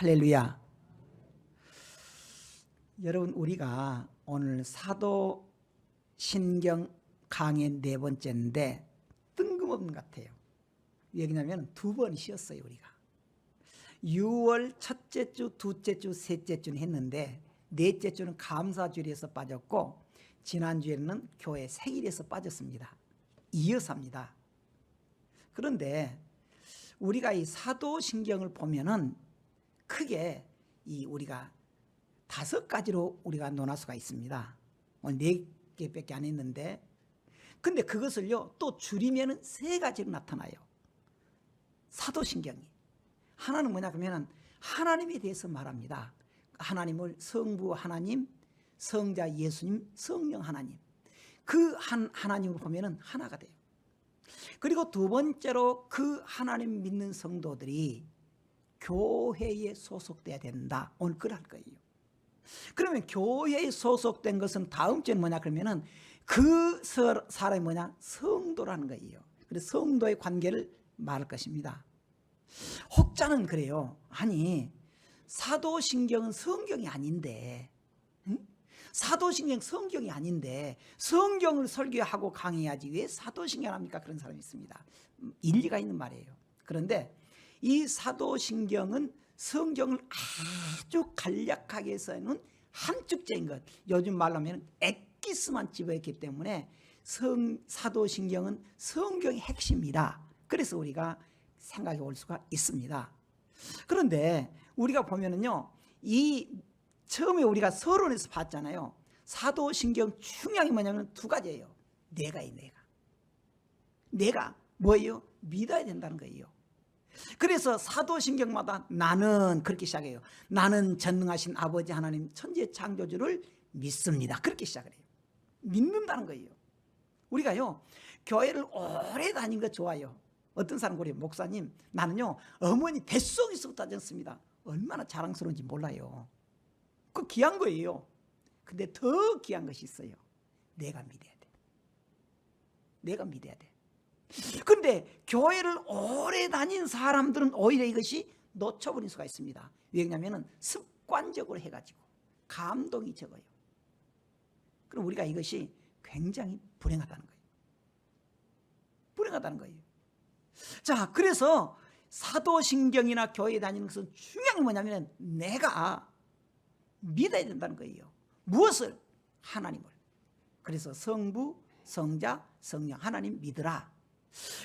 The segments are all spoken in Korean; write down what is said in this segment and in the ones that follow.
할렐루야. 여러분, 우리가 오늘 사도신경 강의 4번째인데 뜬금없는 것 같아요. 왜냐하면 2번 쉬었어요. 우리가 6월 첫째 주, 둘째 주, 셋째 주는 했는데 넷째 주는 감사주일에서 빠졌고 지난주에는 교회 생일에서 빠졌습니다. 이어서 합니다. 그런데 우리가 이 사도신경을 보면은 크게 우리가 5가지로 우리가 논할 수가 있습니다. 오늘 4개밖에 안 했는데, 근데 그것을요 또 줄이면은 3가지로 나타나요. 사도신경이 하나는 뭐냐 그러면은 하나님에 대해서 말합니다. 하나님을 성부 하나님, 성자 예수님, 성령 하나님, 그 하나님으로 보면은 하나가 돼요. 그리고 2번째로 그 하나님 믿는 성도들이 교회에 소속돼야 된다. 오늘 그럴 거예요. 그러면 교회에 소속된 것은 다음 주에는 뭐냐 그러면은 그 사람이 뭐냐 성도라는 거예요. 그래서 성도의 관계를 말할 것입니다. 혹자는 그래요. 아니 사도신경은 성경이 아닌데, 사도신경 성경이 아닌데 성경을 설교하고 강의하지 왜 사도신경 합니까? 그런 사람이 있습니다. 일리가 있는 말이에요. 그런데 이 사도신경은 성경을 아주 간략하게 써놓은 함축적인 것, 요즘 말로 하면 엑기스만 집어있기 때문에 사도신경은 성경의 핵심이다. 그래서 우리가 생각해 볼 수가 있습니다. 그런데 우리가 보면은요, 처음에 우리가 서론에서 봤잖아요. 사도신경 중요한 게 뭐냐면 2가지예요. 내가예요. 내가 뭐예요? 믿어야 된다는 거예요. 그래서 사도신경마다 나는 그렇게 시작해요. 나는 전능하신 아버지 하나님 천지의 창조주를 믿습니다. 그렇게 시작을 해요. 믿는다는 거예요. 우리가요 교회를 오래 다닌 거 좋아요. 어떤 사람 그래요. 목사님 나는요 어머니 뱃속에서부터 다녔습니다. 얼마나 자랑스러운지 몰라요. 그 귀한 거예요. 근데 더 귀한 것이 있어요. 내가 믿어야 돼. 내가 믿어야 돼. 그런데 교회를 오래 다닌 사람들은 오히려 이것이 놓쳐버릴 수가 있습니다. 왜냐하면 습관적으로 해가지고 감동이 적어요. 그럼 우리가 이것이 굉장히 불행하다는 거예요. 불행하다는 거예요. 자, 그래서 사도신경이나 교회에 다니는 것은 중요한 게 뭐냐면 내가 믿어야 된다는 거예요. 무엇을? 하나님을. 그래서 성부, 성자, 성령 하나님 믿으라.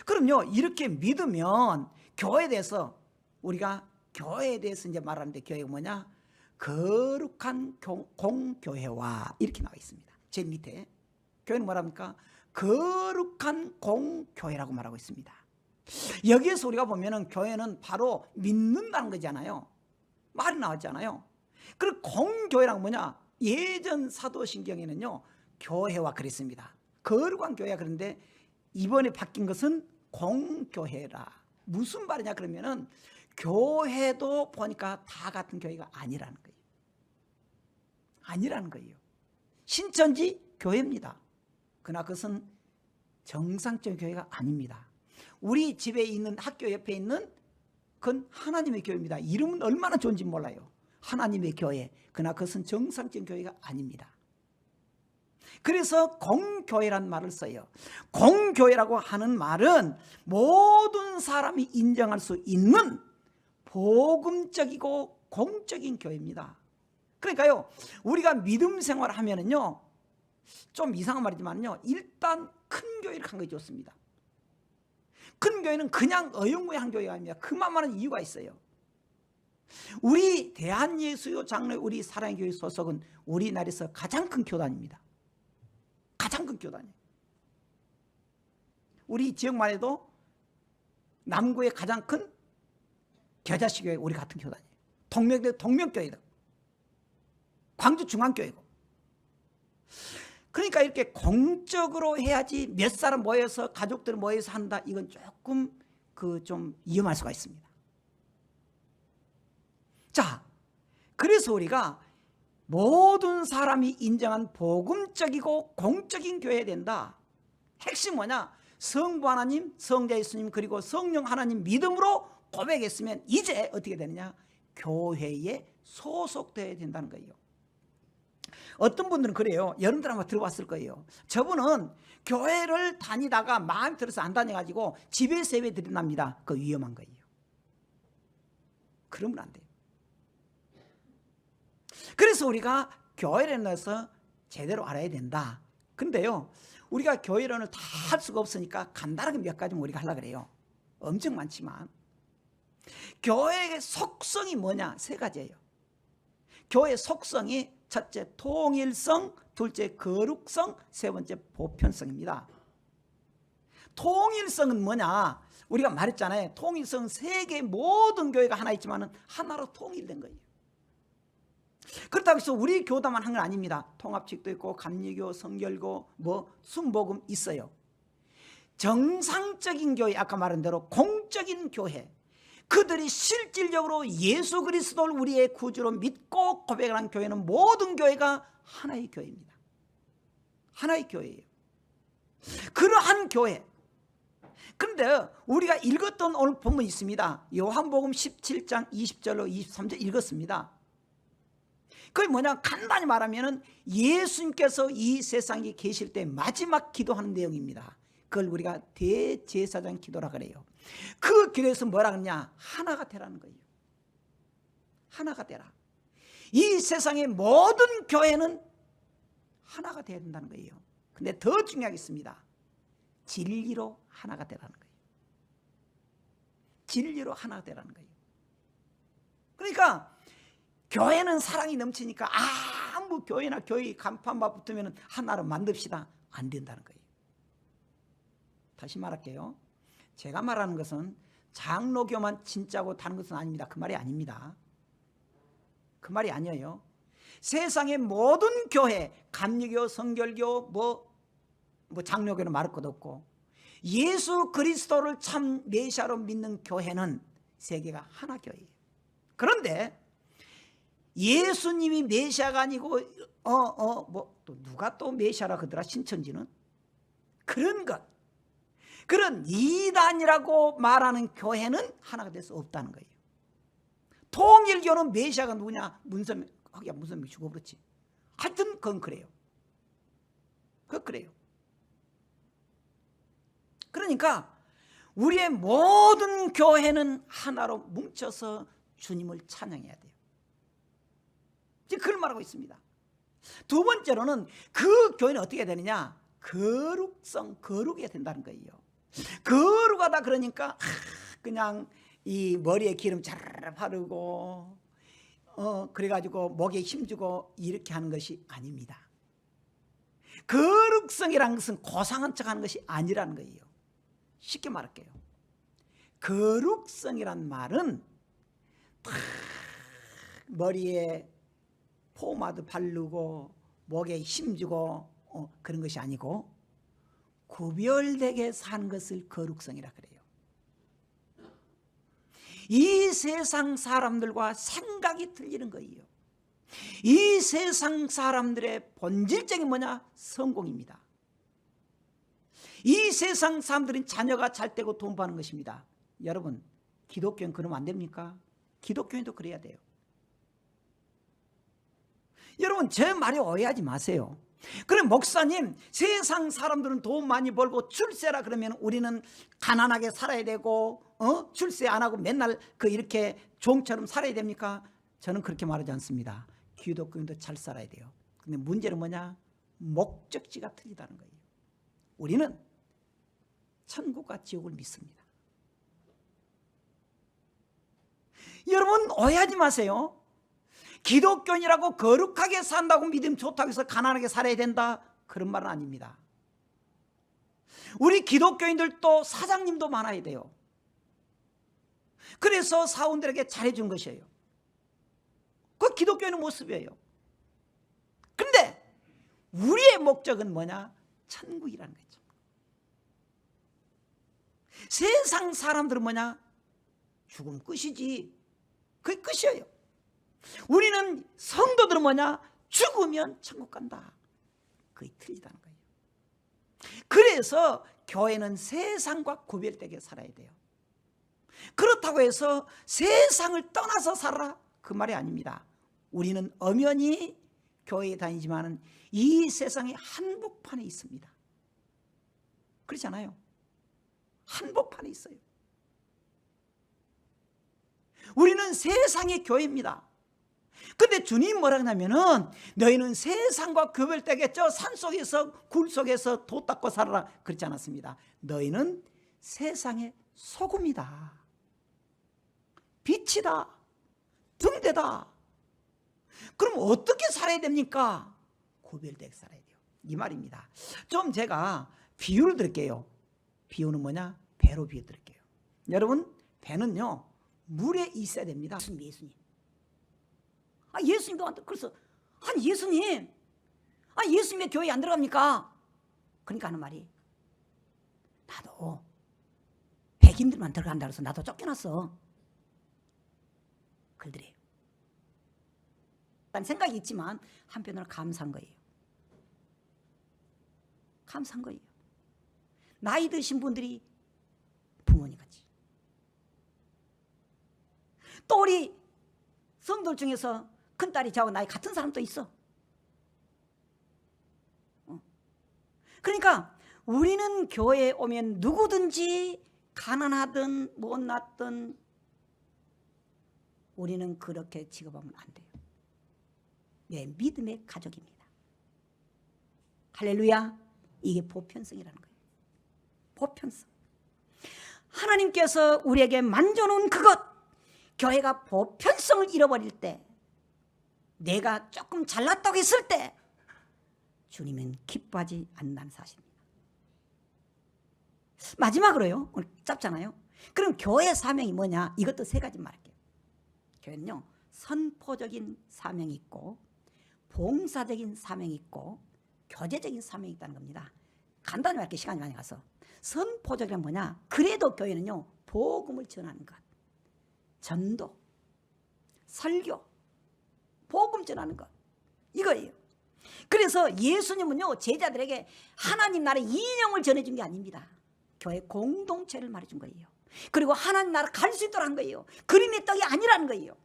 그럼요 이렇게 믿으면 교회에 대해서 우리가 교회에 대해서 이제 말하는데 교회가 뭐냐? 거룩한 공교회와 이렇게 나와 있습니다. 제 밑에 교회는 뭐랍니까? 거룩한 공교회라고 말하고 있습니다. 여기에서 우리가 보면은 교회는 바로 믿는다는 거잖아요. 말이 나왔잖아요. 그리고 공교회란 뭐냐? 예전 사도신경에는요 교회와 그랬습니다. 거룩한 교회가. 그런데 이번에 바뀐 것은 공교회라. 무슨 말이냐 그러면은 교회도 보니까 다 같은 교회가 아니라는 거예요. 아니라는 거예요. 신천지 교회입니다. 그러나 그것은 정상적인 교회가 아닙니다. 우리 집에 있는 학교 옆에 있는 그건 하나님의 교회입니다. 이름은 얼마나 좋은지 몰라요. 하나님의 교회. 그러나 그것은 정상적인 교회가 아닙니다. 그래서 공교회란 말을 써요. 공교회라고 하는 말은 모든 사람이 인정할 수 있는 복음적이고 공적인 교회입니다. 그러니까요 우리가 믿음 생활을 하면은요 좀 이상한 말이지만요 일단 큰 교회를 간 게 좋습니다. 큰 교회는 그냥 어영부의 교회가 아닙니다. 그만한 이유가 있어요. 우리 대한예수교 장로회 우리 사랑의 교회 소속은 우리나라에서 가장 큰 교단입니다. 가장 큰 교단이에요. 우리 지역만 해도 남구의 가장 큰 겨자씨교회 우리 같은 교단이에요. 동명교회다. 광주 중앙교회고. 그러니까 이렇게 공적으로 해야지 몇 사람 모여서 가족들 모여서 한다. 이건 조금 좀 위험할 수가 있습니다. 자, 그래서 우리가 모든 사람이 인정한 복음적이고 공적인 교회가 된다. 핵심 뭐냐? 성부 하나님, 성자 예수님 그리고 성령 하나님 믿음으로 고백했으면 이제 어떻게 되느냐? 교회에 소속되어야 된다는 거예요. 어떤 분들은 그래요. 여러분들 한번 들어봤을 거예요. 저분은 교회를 다니다가 마음에 들어서 안 다녀가지고 집에서 예배 드린답니다. 그거 위험한 거예요. 그러면 안 돼요. 그래서 우리가 교회론에서 제대로 알아야 된다. 근데요, 우리가 교회론을 다 할 수가 없으니까 간단하게 몇 가지만 우리가 하려고 그래요. 엄청 많지만 교회의 속성이 뭐냐? 세 가지예요. 교회의 속성이 첫째 통일성, 둘째 거룩성, 세 번째 보편성입니다. 통일성은 뭐냐? 우리가 말했잖아요. 통일성은 세계 모든 교회가 하나 있지만 하나로 통일된 거예요. 그렇다고 해서 우리 교단만 한 건 아닙니다. 통합칙도 있고 감리교, 성결교, 순복음 있어요. 정상적인 교회, 아까 말한 대로 공적인 교회, 그들이 실질적으로 예수 그리스도를 우리의 구주로 믿고 고백하는 교회는 모든 교회가 하나의 교회입니다. 하나의 교회예요. 그러한 교회. 그런데 우리가 읽었던 오늘 본문이 있습니다. 요한복음 17장 20절로 23절 읽었습니다. 그게 뭐냐? 간단히 말하면 예수님께서 이 세상에 계실 때 마지막 기도하는 내용입니다. 그걸 우리가 대제사장 기도라 그래요. 그 기도에서 뭐라 그러냐? 하나가 되라는 거예요. 하나가 되라. 이 세상의 모든 교회는 하나가 되어야 된다는 거예요. 근데 더 중요하겠습니다. 진리로 하나가 되라는 거예요. 진리로 하나가 되라는 거예요. 그러니까 교회는 사랑이 넘치니까 아무 교회나 교회 간판만 붙으면 하나로 만듭시다. 안 된다는 거예요. 다시 말할게요. 제가 말하는 것은 장로교만 진짜고 다른 것은 아닙니다. 그 말이 아닙니다. 그 말이 아니에요. 세상의 모든 교회, 감리교, 성결교, 장로교는 말할 것도 없고 예수 그리스도를 참 메시아로 믿는 교회는 세계가 하나 교회예요. 그런데 예수님이 메시아가 아니고 또 누가 또 메시아라 그러더라, 신천지는? 그런 것, 그런 이단이라고 말하는 교회는 하나가 될 수 없다는 거예요. 통일교는 메시아가 누구냐? 문선명 죽어버렸지. 하여튼 그건 그래요. 그래요. 그러니까 우리의 모든 교회는 하나로 뭉쳐서 주님을 찬양해야 돼요. 지금 그걸 말하고 있습니다. 두 번째로는 그 교회는 어떻게 되느냐? 거룩해야 된다는 거예요. 거룩하다 그러니까 그냥 이 머리에 기름 자르르 바르고 그래가지고 목에 힘주고 이렇게 하는 것이 아닙니다. 거룩성이라는 것은 고상한 척하는 것이 아니라는 거예요. 쉽게 말할게요. 거룩성이란 말은 머리에 포마드 바르고 목에 힘주고 그런 것이 아니고 구별되게 사는 것을 거룩성이라 그래요. 이 세상 사람들과 생각이 틀리는 거예요. 이 세상 사람들의 본질적인 뭐냐? 성공입니다. 이 세상 사람들은 자녀가 잘 되고 돈 버는 것입니다. 여러분, 기독교는 그러면 안 됩니까? 기독교인도 그래야 돼요. 여러분, 제 말에 오해하지 마세요. 그럼 목사님, 세상 사람들은 돈 많이 벌고 출세라 그러면 우리는 가난하게 살아야 되고 출세 안 하고 맨날 이렇게 종처럼 살아야 됩니까? 저는 그렇게 말하지 않습니다. 기독교인도 잘 살아야 돼요. 근데 문제는 뭐냐? 목적지가 틀리다는 거예요. 우리는 천국과 지옥을 믿습니다. 여러분, 오해하지 마세요. 기독교인이라고 거룩하게 산다고 믿으면 좋다고 해서 가난하게 살아야 된다, 그런 말은 아닙니다. 우리 기독교인들도 사장님도 많아야 돼요. 그래서 사원들에게 잘해준 것이에요. 그 기독교인의 모습이에요. 근데 우리의 목적은 뭐냐? 천국이라는 거죠. 세상 사람들은 뭐냐? 죽음 끝이지. 그게 끝이에요. 우리는 성도들은 뭐냐? 죽으면 천국 간다. 그게 틀리다는 거예요. 그래서 교회는 세상과 구별되게 살아야 돼요. 그렇다고 해서 세상을 떠나서 살아라? 그 말이 아닙니다. 우리는 엄연히 교회에 다니지만은 이 세상의 한복판에 있습니다. 그렇지 않아요? 한복판에 있어요. 우리는 세상의 교회입니다. 근데 주님 뭐라 하냐면은 너희는 세상과 구별되게 저 산속에서 굴 속에서 도 닦고 살아라 그렇지 않았습니다. 너희는 세상의 소금이다, 빛이다, 등대다. 그럼 어떻게 살아야 됩니까? 구별되게 살아야 돼요. 이 말입니다. 좀 제가 비유를 드릴게요. 비유는 뭐냐? 배로 비유 드릴게요. 여러분, 배는요 물에 있어야 됩니다. 예수님. 예수님도 그래서 예수님, 예수님 왜 교회에 안 들어갑니까? 그러니까 하는 말이, 나도 백인들만 들어간다 그래서 나도 쫓겨났어. 그들이에요. 난 생각이 있지만 한편으로 감사한 거예요. 감사한 거예요. 나이 드신 분들이 부모님 같이, 또 우리 성도들 중에서 큰딸이 저하고 나이 같은 사람도 있어. 그러니까 우리는 교회에 오면 누구든지 가난하든 못났든 우리는 그렇게 취급하면 안 돼요. 내 믿음의 가족입니다. 할렐루야. 이게 보편성이라는 거예요. 보편성. 하나님께서 우리에게 만져놓은 그것, 교회가 보편성을 잃어버릴 때, 내가 조금 잘났다고 했을 때 주님은 기뻐하지 않는다는 사실입니다. 마지막으로요, 오늘 짧잖아요. 그럼 교회의 사명이 뭐냐? 이것도 세 가지 말할게요. 교회는요, 선포적인 사명이 있고 봉사적인 사명이 있고 교제적인 사명이 있다는 겁니다. 간단히 말할게요. 시간이 많이 가서. 선포적인 뭐냐? 그래도 교회는요, 복음을 전하는 것, 전도, 설교, 복음 전하는 것, 이거예요. 그래서 예수님은요, 제자들에게 하나님 나라의 이념을 전해준 게 아닙니다. 교회 공동체를 말해준 거예요. 그리고 하나님 나라 갈 수 있도록 한 거예요. 그림의 떡이 아니라는 거예요.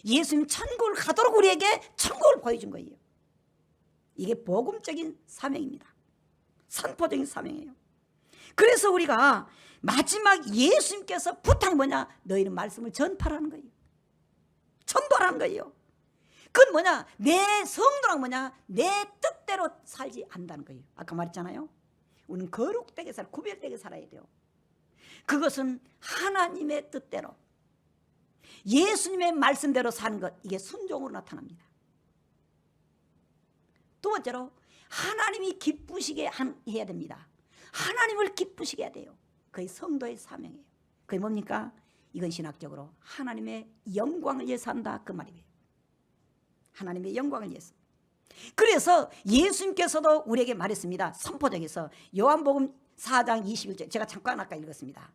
예수님 천국을 가도록 우리에게 천국을 보여준 거예요. 이게 복음적인 사명입니다. 선포적인 사명이에요. 그래서 우리가 마지막 예수님께서 부탁이 뭐냐? 너희는 말씀을 전파라는 거예요. 전도하라는 거예요. 그건 뭐냐? 내 성도랑 뭐냐? 내 뜻대로 살지 않는다는 거예요. 아까 말했잖아요. 우리는 거룩되게 구별되게 살아야 돼요. 그것은 하나님의 뜻대로, 예수님의 말씀대로 사는 것, 이게 순종으로 나타납니다. 두 번째로, 하나님이 기쁘시게 해야 됩니다. 하나님을 기쁘시게 해야 돼요. 그게 성도의 사명이에요. 그게 뭡니까? 이건 신학적으로 하나님의 영광을 위해서 한다, 그 말이에요. 하나님의 영광을 위해서. 그래서 예수님께서도 우리에게 말했습니다. 선포적에서 요한복음 4장 21절, 제가 잠깐 아까 읽었습니다.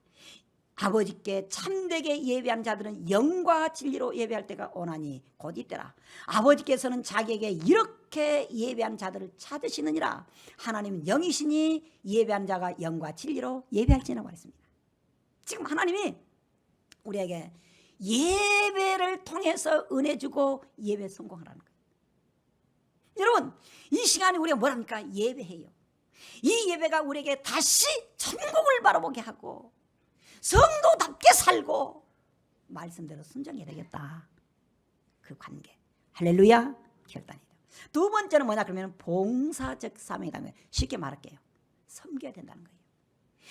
아버지께 참되게 예배한 자들은 영과 진리로 예배할 때가 오나니 곧 이때라. 아버지께서는 자기에게 이렇게 예배한 자들을 찾으시느니라. 하나님은 영이시니 예배한 자가 영과 진리로 예배할지라고 말했습니다. 지금 하나님이 우리에게 예배를 통해서 은혜 주고 예배 성공하라는 거예요. 여러분, 이 시간에 우리가 뭘 합니까? 예배해요. 이 예배가 우리에게 다시 천국을 바라보게 하고 성도답게 살고 말씀대로 순종해야 되겠다, 그 관계. 할렐루야. 결단이다. 두 번째는 뭐냐? 그러면 봉사적 사명이라는 거예요. 쉽게 말할게요. 섬겨야 된다는 거예요.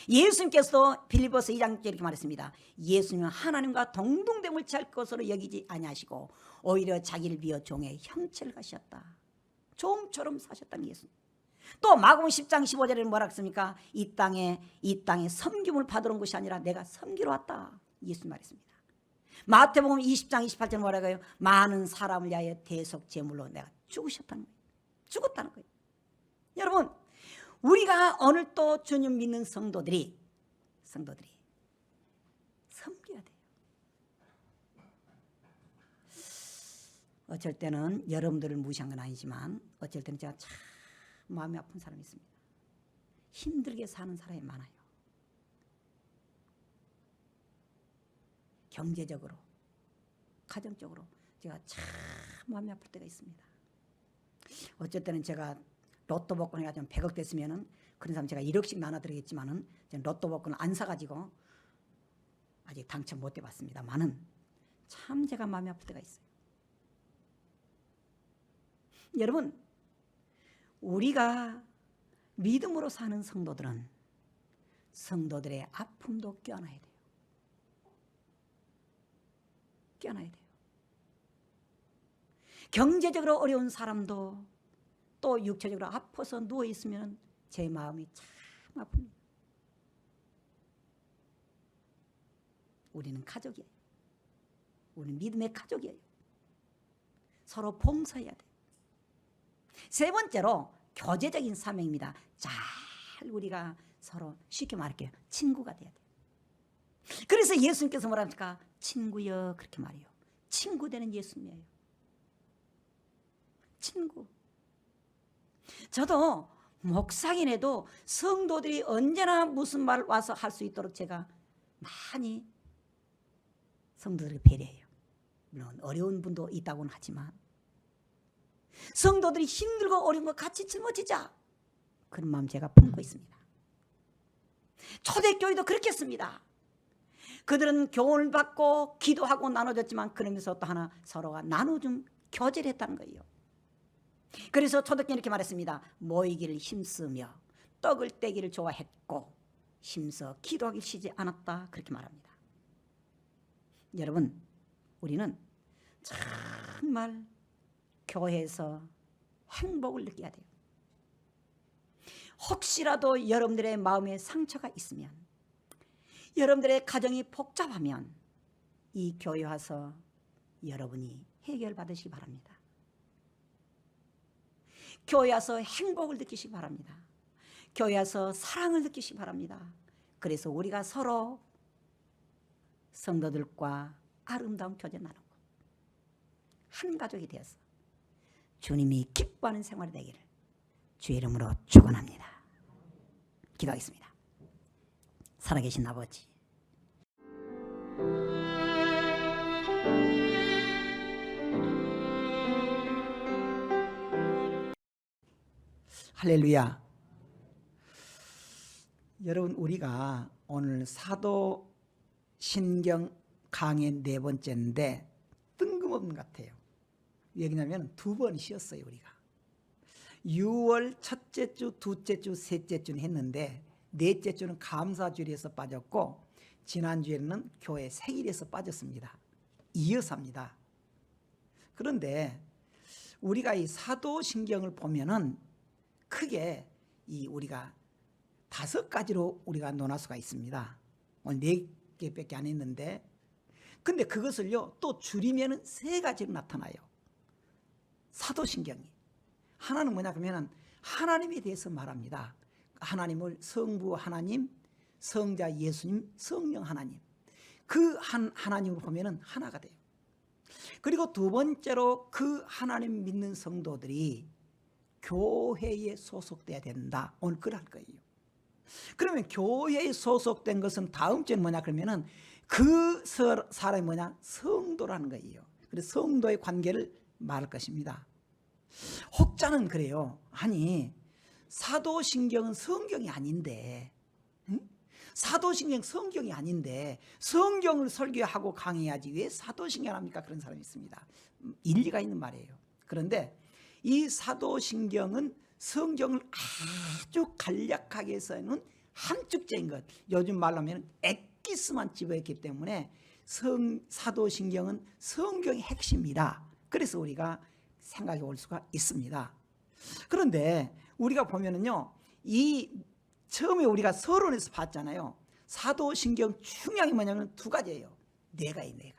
예수님께서도 빌립보서 2장 이렇게 말했습니다. 예수님은 하나님과 동등됨을 취할 것으로 여기지 아니하시고 오히려 자기를 비워 종의 형체를 가셨다. 종처럼 사셨다는 예수님. 또 마가복음 10장 15절에는 뭐라 했습니까? 이 땅에 섬김을 받으러 온 것이 아니라 내가 섬기러 왔다, 예수님 말했습니다. 마태복음 20장 28절 뭐라고 해요? 많은 사람을 위하여 대속 제물로 내가 죽으셨다는 거예요. 죽었다는 거예요. 여러분, 우리가 오늘 또 주님 믿는 성도들이 섬겨야 돼요. 어쩔 때는 여러분들을 무시한 건 아니지만 어쩔 때는 제가 참 마음이 아픈 사람이 있습니다. 힘들게 사는 사람이 많아요. 경제적으로, 가정적으로 제가 참 마음이 아플 때가 있습니다. 어쩔 때는 제가 로또 복권 해가지고 100억 됐으면은 그런 사람 제가 1억씩 나눠드리겠지만은 로또 복권 안 사가지고 아직 당첨 못 해봤습니다만은 참 제가 마음이 아플 때가 있어요. 여러분, 우리가 믿음으로 사는 성도들은 성도들의 아픔도 껴안아야 돼요. 껴안아야 돼요. 경제적으로 어려운 사람도 또 육체적으로 아파서 누워있으면 제 마음이 참 아픕니다. 우리는 가족이에요. 우리는 믿음의 가족이에요. 서로 봉사해야 돼요. 세 번째로 교제적인 사명입니다. 잘 우리가 서로 쉽게 말할게요. 친구가 돼야 돼요. 그래서 예수님께서 뭐라 합니까? 친구여 그렇게 말해요. 친구 되는 예수님이에요. 친구. 저도 목사긴 해도 성도들이 언제나 무슨 말 와서 할 수 있도록 제가 많이 성도들을 배려해요. 물론 어려운 분도 있다고는 하지만 성도들이 힘들고 어려운 거 같이 짊어지자 그런 마음 제가 품고 있습니다. 초대교회도 그렇게 했습니다. 그들은 교훈을 받고 기도하고 나눠줬지만 그러면서 또 하나 서로가 나눠준 교제를 했다는 거예요. 그래서 초대교회는 이렇게 말했습니다. 모이기를 힘쓰며 떡을 떼기를 좋아했고 힘써 기도하기 쉬지 않았다 그렇게 말합니다. 여러분, 우리는 정말 교회에서 행복을 느껴야 돼요. 혹시라도 여러분들의 마음에 상처가 있으면, 여러분들의 가정이 복잡하면 이 교회 와서 여러분이 해결받으시기 바랍니다. 교회 와서 행복을 느끼시기 바랍니다. 교회 와서 사랑을 느끼시기 바랍니다. 그래서 우리가 서로 성도들과 아름다운 교제 나누고 한 가족이 되어서 주님이 기뻐하는 생활이 되기를 주의 이름으로 축원합니다. 기도하겠습니다. 살아계신 아버지, 할렐루야. 여러분, 우리가 오늘 사도신경 강의 4번째인데 뜬금없는 것 같아요. 왜냐하면 2번 쉬었어요. 우리가 6월 첫째 주, 둘째 주, 셋째 주는 했는데 넷째 주는 감사주일에서 빠졌고 지난주에는 교회 생일에서 빠졌습니다. 이어서 합니다. 그런데 우리가 이 사도신경을 보면은 크게 우리가 5가지로 우리가 논할 수가 있습니다. 오늘 4개밖에 안 했는데, 근데 그것을요 또 줄이면은 3가지로 나타나요. 사도신경이 하나는 뭐냐 그러면은 하나님에 대해서 말합니다. 하나님을 성부 하나님, 성자 예수님, 성령 하나님, 그 하나님을 보면은 하나가 돼요. 그리고 2번째로 그 하나님 믿는 성도들이 교회에 소속돼야 된다. 오늘 그걸 할 거예요. 그러면 교회에 소속된 것은 다음 주에는 뭐냐 그러면은 그 사람이 뭐냐 성도라는 거예요. 그래서 성도의 관계를 말할 것입니다. 혹자는 그래요. 아니 사도신경은 성경이 아닌데, 응? 사도신경 성경이 아닌데 성경을 설교하고 강의하지 왜 사도신경 합니까? 그런 사람이 있습니다. 일리가 있는 말이에요. 그런데 이 사도신경은 성경을 아주 간략하게 써놓은 한축제인 것, 요즘 말로 하면 엑기스만 집어있기 때문에 사도신경은 성경의 핵심이다. 그래서 우리가 생각해 볼 수가 있습니다. 그런데 우리가 보면은요, 이 처음에 우리가 서론에서 봤잖아요. 사도신경 중요한 게 뭐냐면 2가지예요. 내가예요.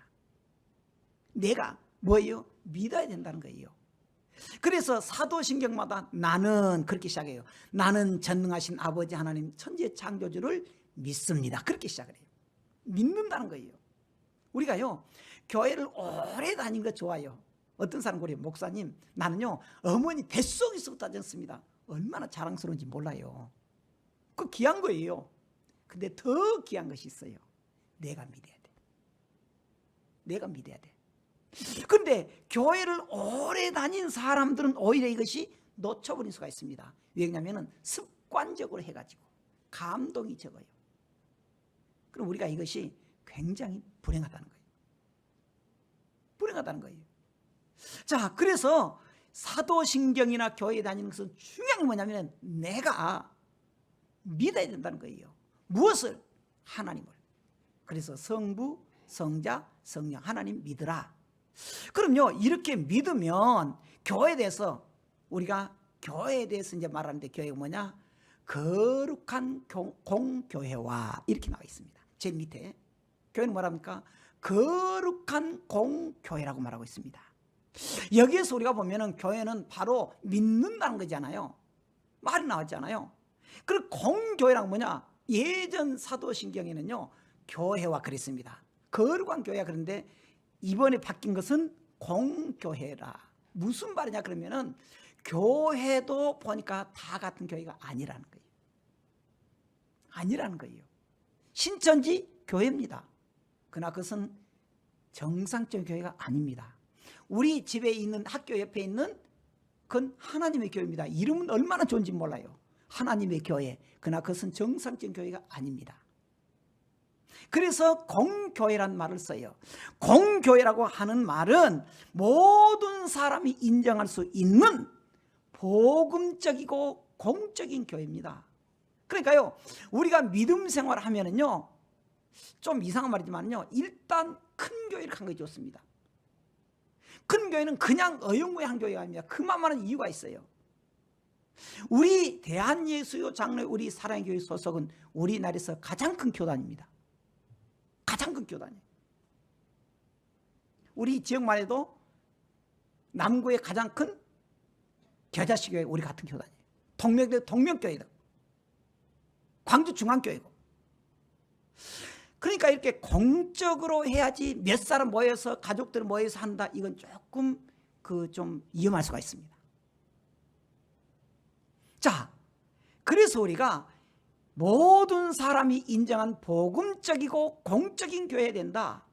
내가 뭐예요? 믿어야 된다는 거예요. 그래서 사도신경마다 나는 그렇게 시작해요. 나는 전능하신 아버지 하나님 천지의 창조주를 믿습니다. 그렇게 시작을 해요. 믿는다는 거예요. 우리가요 교회를 오래 다닌 거 좋아요. 어떤 사람 그래요. 목사님, 나는요 어머니 뱃속에서부터 다녔습니다. 얼마나 자랑스러운지 몰라요. 그 귀한 거예요. 근데 더 귀한 것이 있어요. 내가 믿어야 돼. 내가 믿어야 돼. 그런데 교회를 오래 다닌 사람들은 오히려 이것이 놓쳐버릴 수가 있습니다. 왜냐하면 습관적으로 해가지고 감동이 적어요. 그럼 우리가 이것이 굉장히 불행하다는 거예요. 불행하다는 거예요. 자, 그래서 사도신경이나 교회에 다니는 것은 중요한 게 뭐냐면 내가 믿어야 된다는 거예요. 무엇을? 하나님을. 그래서 성부, 성자, 성령 하나님 믿으라. 그럼요, 이렇게 믿으면 교회에 대해서 우리가 교회에 대해서 이제 말하는데 교회가 뭐냐? 거룩한 공교회와 이렇게 나와 있습니다. 제일 밑에 교회는 뭐랍니까? 거룩한 공교회라고 말하고 있습니다. 여기에서 우리가 보면은 교회는 바로 믿는다는 거잖아요. 말이 나왔잖아요. 그리고 공교회란 뭐냐? 예전 사도신경에는요 교회와 그랬습니다. 거룩한 교회가. 그런데 이번에 바뀐 것은 공교회라. 무슨 말이냐 그러면은 교회도 보니까 다 같은 교회가 아니라는 거예요. 아니라는 거예요. 신천지 교회입니다. 그러나 그것은 정상적인 교회가 아닙니다. 우리 집에 있는 학교 옆에 있는 그건 하나님의 교회입니다. 이름은 얼마나 좋은지 몰라요. 하나님의 교회. 그러나 그것은 정상적인 교회가 아닙니다. 그래서 공교회란 말을 써요. 공교회라고 하는 말은 모든 사람이 인정할 수 있는 복음적이고 공적인 교회입니다. 그러니까요, 우리가 믿음 생활을 하면은요, 좀 이상한 말이지만요, 일단 큰 교회를 간 게 좋습니다. 큰 교회는 그냥 어영부영 교회가 아닙니다. 그만한 이유가 있어요. 우리 대한예수교 장로회 우리 사랑교회 소속은 우리나라에서 가장 큰 교단입니다. 가장 큰 교단이에요. 우리 지역만 해도 남구의 가장 큰 겨자씨교회 우리 같은 교단이에요. 동명교회다. 광주중앙교회고. 그러니까 이렇게 공적으로 해야지 몇 사람 모여서 가족들 모여서 한다. 이건 조금 좀 위험할 수가 있습니다. 자, 그래서 우리가 모든 사람이 인정한 복음적이고 공적인 교회가 된다.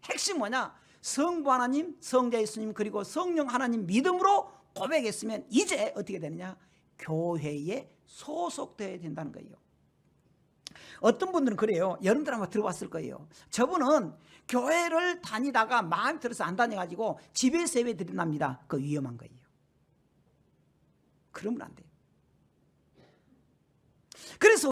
핵심 뭐냐? 성부 하나님, 성자 예수님 그리고 성령 하나님 믿음으로 고백했으면 이제 어떻게 되느냐? 교회에 소속되어야 된다는 거예요. 어떤 분들은 그래요. 여러분들 아마 들어봤을 거예요. 저분은 교회를 다니다가 마음에 들어서 안 다녀가지고 집에서 예배 드린답니다. 그거 위험한 거예요. 그러면 안 돼요. 그래서